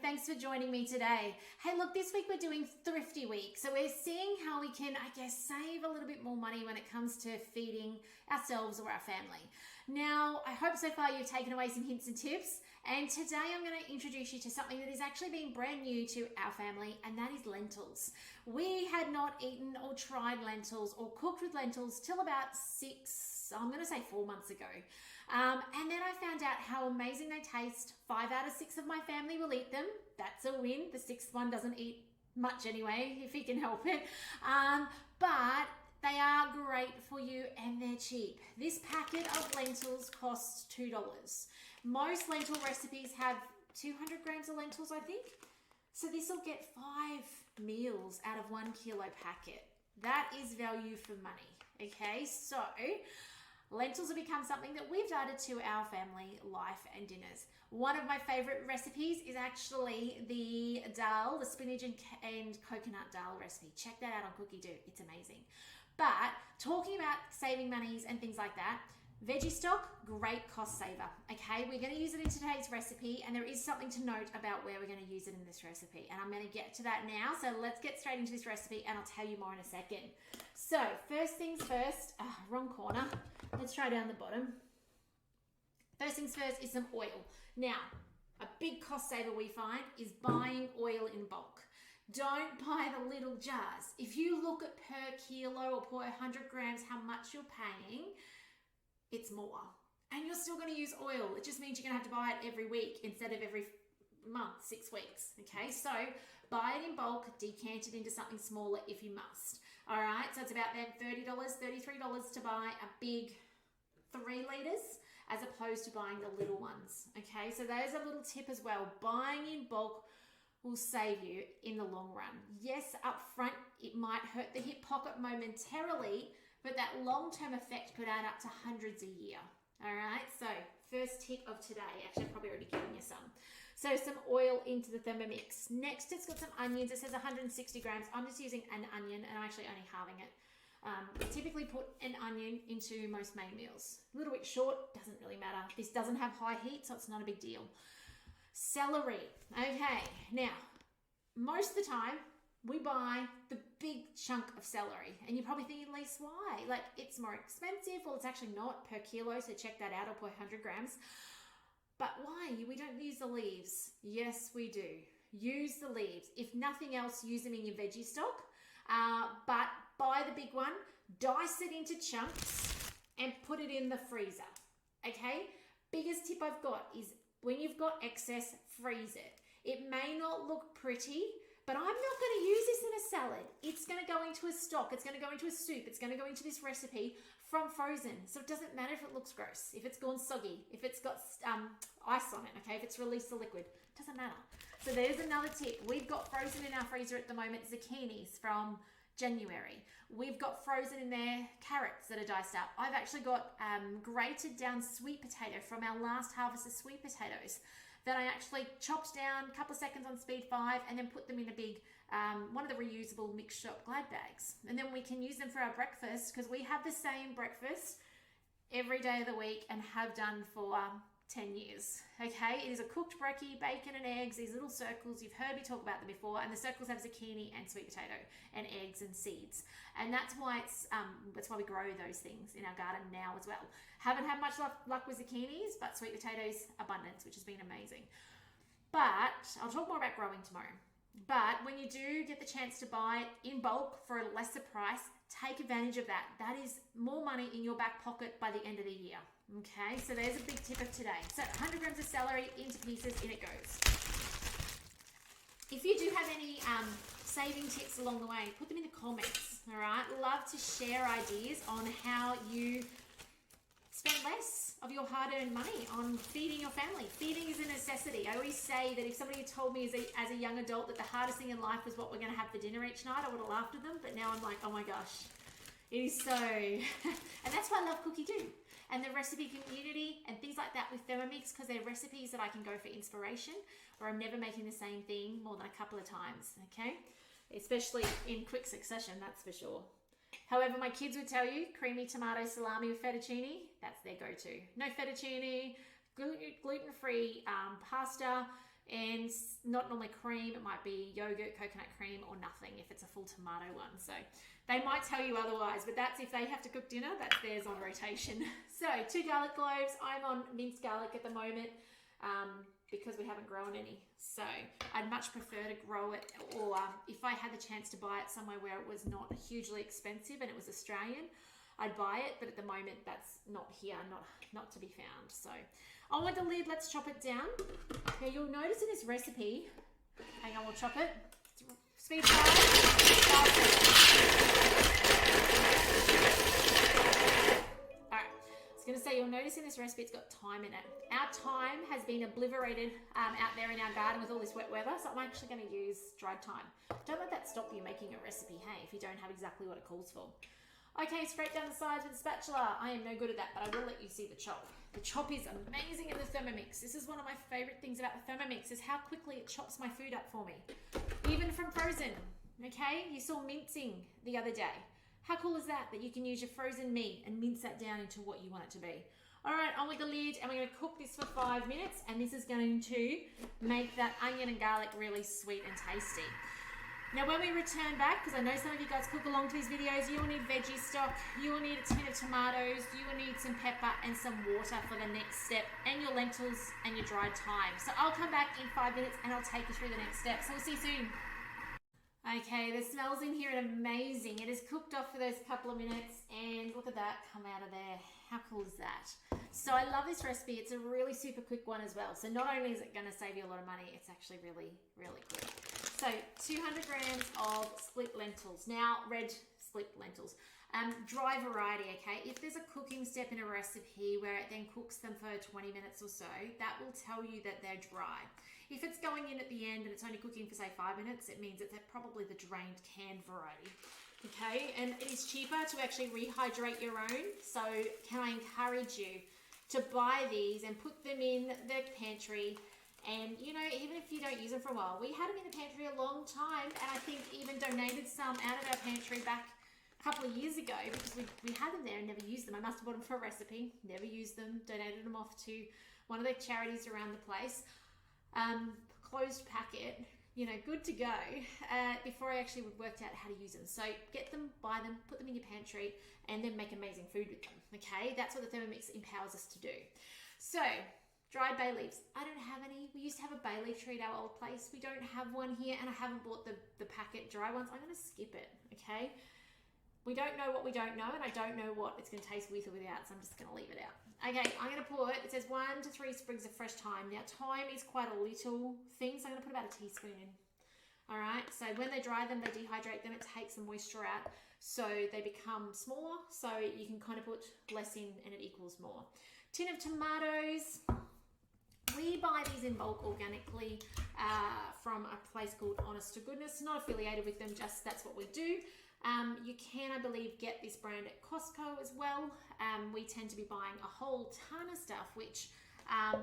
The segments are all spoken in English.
Thanks for joining me today. Hey, look, this week we're doing Thrifty Week. So we're seeing how we can, save a little bit more money when it comes to feeding ourselves or our family. Now, I hope so far you've taken away some hints and tips. And today I'm going to introduce you to something that is actually being brand new to our family, and that is lentils. We had not eaten or tried lentils or cooked with lentils till about 4 months ago. And then I found out how amazing they taste. 5 out of 6 of my family will eat them. That's a win. The 6th one doesn't eat much anyway, if he can help it. But they are great for you and they're cheap. This packet of lentils costs $2. Most lentil recipes have 200 grams of lentils, I think. So this will get 5 meals out of 1 kilo packet. That is value for money. Okay, so lentils have become something that we've added to our family life and dinners. One of my favorite recipes is actually the dal, the spinach and coconut dal recipe. Check that out on Cookie Do. It's amazing. But talking about saving monies and things like that, veggie stock, great cost saver. Okay, we're going to use it in today's recipe, and there is something to note about where we're going to use it in this recipe, and I'm going to get to that now. So let's get straight into this recipe and I'll tell you more in a second. So first things first, wrong corner. Let's try down the bottom. First things first is some oil. Now, a big cost saver we find is buying oil in bulk. Don't buy the little jars. If you look at per kilo or per 100 grams how much you're paying, it's more. And you're still going to use oil. It just means you're going to have to buy it every week instead of every month, 6 weeks. Okay, so buy it in bulk, decant it into something smaller if you must. All right, so it's about then $30, $33 to buy a big 3 litres as opposed to buying the little ones. Okay, so there's a little tip as well. Buying in bulk will save you in the long run. Yes, up front, it might hurt the hip pocket momentarily, but that long-term effect could add up to hundreds a year. All right, so first tip of today. Actually, I've probably already given you some. So some oil into the Thermomix. Next, it's got some onions. It says 160 grams. I'm just using an onion, and I'm actually only halving it. I typically put an onion into most main meals. A little bit short, doesn't really matter. This doesn't have high heat, so it's not a big deal. Celery. Okay, now, most of the time, we buy the big chunk of celery. And you're probably thinking, Lise, why? Like, it's more expensive. Well, it's actually not per kilo, so check that out, or per 100 grams. But why? We don't use the leaves. Yes, we do. Use the leaves. If nothing else, use them in your veggie stock. But buy the big one, dice it into chunks, and put it in the freezer. Okay? Biggest tip I've got is when you've got excess, freeze it. It may not look pretty, but I'm not going to use this in a salad. It's going to go into a stock. It's going to go into a soup. It's going to go into this recipe from frozen. So it doesn't matter if it looks gross, if it's gone soggy, if it's got ice on it, okay? If it's released the liquid, it doesn't matter. So there's another tip. We've got frozen in our freezer at the moment zucchinis from January. We've got frozen in there carrots that are diced up. I've actually got grated down sweet potato from our last harvest of sweet potatoes that I actually chopped down a couple of seconds on speed 5 and then put them in a big, one of the reusable mixed shop glad bags. And then we can use them for our breakfast because we have the same breakfast every day of the week and have done for 10 years. Okay, it is a cooked brekkie, bacon and eggs, these little circles. You've heard me talk about them before, and the circles have zucchini and sweet potato and eggs and seeds. And that's why we grow those things in our garden now as well. Haven't had much luck with zucchinis, but sweet potatoes, abundance, which has been amazing. But I'll talk more about growing tomorrow. But when you do get the chance to buy it in bulk for a lesser price, take advantage of that. That is more money in your back pocket by the end of the year. Okay, so there's a big tip of today. So 100 grams of celery into pieces, in it goes. If you do have any saving tips along the way, put them in the comments, all right? Love to share ideas on how you spend less of your hard-earned money on feeding your family. Feeding is a necessity. I always say that if somebody had told me as a young adult that the hardest thing in life was what we're going to have for dinner each night, I would have laughed at them. But now I'm like, oh my gosh, it is so... And that's why I love Cookie Do and the recipe community and things like that with Thermomix, because they're recipes that I can go for inspiration, or I'm never making the same thing more than a couple of times, okay? Especially in quick succession, that's for sure. However, my kids would tell you creamy tomato salami with fettuccine, that's their go-to. No fettuccine, gluten-free pasta, and not normally cream. It might be yogurt, coconut cream, or nothing if it's a full tomato one. So they might tell you otherwise, but that's if they have to cook dinner, that's theirs on rotation. So 2 garlic cloves. I'm on minced garlic at the moment because we haven't grown any. So I'd much prefer to grow it, or if I had the chance to buy it somewhere where it was not hugely expensive and it was Australian, I'd buy it, but at the moment that's not here, not to be found. So on with the lid, let's chop it down. Now you'll notice in this recipe, hang on, we'll chop it. Speed 5, Alright, I was going to say, you'll notice in this recipe it's got thyme in it. Our thyme has been obliterated out there in our garden with all this wet weather, so I'm actually going to use dried thyme. Don't let that stop you making a recipe, hey, if you don't have exactly what it calls for. Okay, straight down the sides with a spatula. I am no good at that, but I will let you see the chop. The chop is amazing in the Thermomix. This is one of my favorite things about the Thermomix, is how quickly it chops my food up for me. Even from frozen, okay? You saw mincing the other day. How cool is that you can use your frozen meat and mince that down into what you want it to be. All right, on with the lid, and we're going to cook this for 5 minutes, and this is going to make that onion and garlic really sweet and tasty. Now when we return back, because I know some of you guys cook along to these videos, you will need veggie stock, you will need a tin of tomatoes, you will need some pepper and some water for the next step, and your lentils and your dried thyme. So I'll come back in 5 minutes and I'll take you through the next step. So we'll see you soon. Okay, the smells in here are amazing. It is cooked off for those couple of minutes, and look at that come out of there. How cool is that? So I love this recipe. It's a really super quick one as well. So not only is it going to save you a lot of money, it's actually really, really quick. So 200 grams of split lentils. Now, red split lentils. Dry variety, okay? If there's a cooking step in a recipe where it then cooks them for 20 minutes or so, that will tell you that they're dry. If it's going in at the end and it's only cooking for, say, 5 minutes, it means it's probably the drained canned variety, okay? And it is cheaper to actually rehydrate your own. So can I encourage you to buy these and put them in the pantry? And, you know, even if you don't use them for a while, we had them in the pantry a long time, and I think even donated some out of our pantry back a couple of years ago because we had them there and never used them. I must have bought them for a recipe, never used them, donated them off to one of the charities around the place. Closed packet, you know, good to go before I actually worked out how to use them. So get them, buy them, put them in your pantry, and then make amazing food with them, okay? That's what the Thermomix empowers us to do. So, dried bay leaves. I don't have any. We used to have a bay leaf tree at our old place. We don't have one here, and I haven't bought the packet dry ones. I'm going to skip it, okay? We don't know what we don't know, and I don't know what it's going to taste with or without, so I'm just going to leave it out. Okay, I'm going to put, it says 1 to 3 sprigs of fresh thyme. Now, thyme is quite a little thing, so I'm going to put about a teaspoon in. All right, so when they dry them, they dehydrate them, it takes the moisture out, so they become smaller, so you can kind of put less in and it equals more. Tin of tomatoes. We buy these in bulk organically from a place called Honest to Goodness. Not affiliated with them, just that's what we do. You can, I believe, get this brand at Costco as well. We tend to be buying a whole ton of stuff, which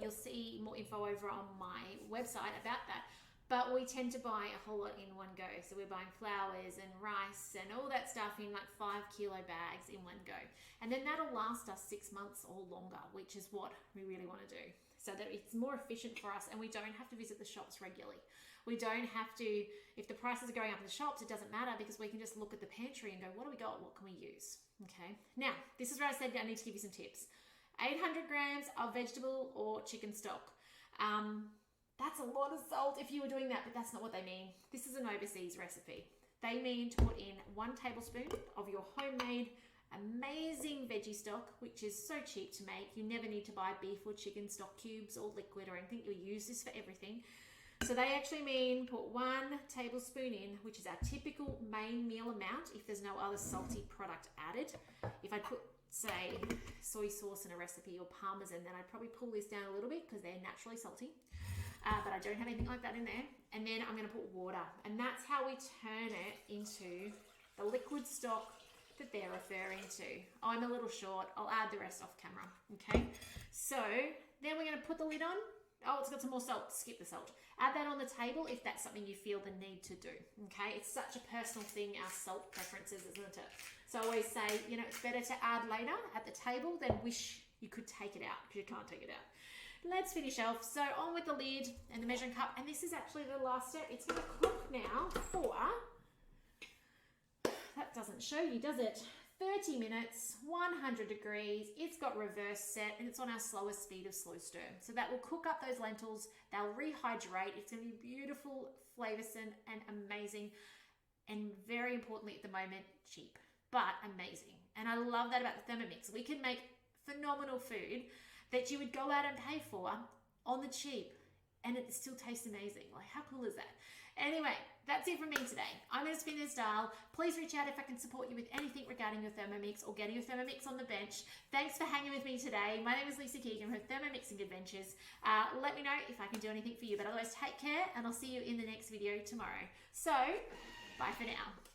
you'll see more info over on my website about that. But we tend to buy a whole lot in one go. So we're buying flours and rice and all that stuff in like 5 kilo bags in one go. And then that'll last us 6 months or longer, which is what we really want to do. So that it's more efficient for us and we don't have to visit the shops regularly. We don't have to, if the prices are going up in the shops, it doesn't matter because we can just look at the pantry and go, what do we got? What can we use? Okay. Now, this is where I said I need to give you some tips. 800 grams of vegetable or chicken stock. That's a lot of salt if you were doing that, but that's not what they mean. This is an overseas recipe. They mean to put in 1 tablespoon of your homemade amazing veggie stock, which is so cheap to make. You never need to buy beef or chicken stock cubes or liquid or anything. You'll use this for everything. So they actually mean put 1 tablespoon in, which is our typical main meal amount if there's no other salty product added. If I put, say, soy sauce in a recipe or parmesan, then I'd probably pull this down a little bit because they're naturally salty. But I don't have anything like that in there. And then I'm going to put water. And that's how we turn it into the liquid stock that they're referring to. Oh, I'm a little short. I'll add the rest off camera. Okay. So then we're going to put the lid on. Oh, it's got some more salt. Skip the salt. Add that on the table if that's something you feel the need to do. Okay. It's such a personal thing, our salt preferences, isn't it? So I always say, you know, it's better to add later at the table than wish you could take it out because you can't take it out. let's finish off. So on with the lid and the measuring cup. And this is actually the last step. It's going to cook now for, that doesn't show you, does it? 30 minutes, 100 degrees. It's got reverse set and it's on our slowest speed of slow stir. So that will cook up those lentils. They'll rehydrate. It's going to be beautiful, flavoursome and amazing. And very importantly at the moment, cheap, but amazing. And I love that about the Thermomix. We can make phenomenal food that you would go out and pay for on the cheap and it still tastes amazing. Like, how cool is that? Anyway, that's it from me today. I'm going to spin this dial. Please reach out if I can support you with anything regarding your Thermomix or getting your Thermomix on the bench. Thanks for hanging with me today. My name is Lisa Keegan from Thermomixing Adventures. Let me know if I can do anything for you. But otherwise, take care and I'll see you in the next video tomorrow. So, bye for now.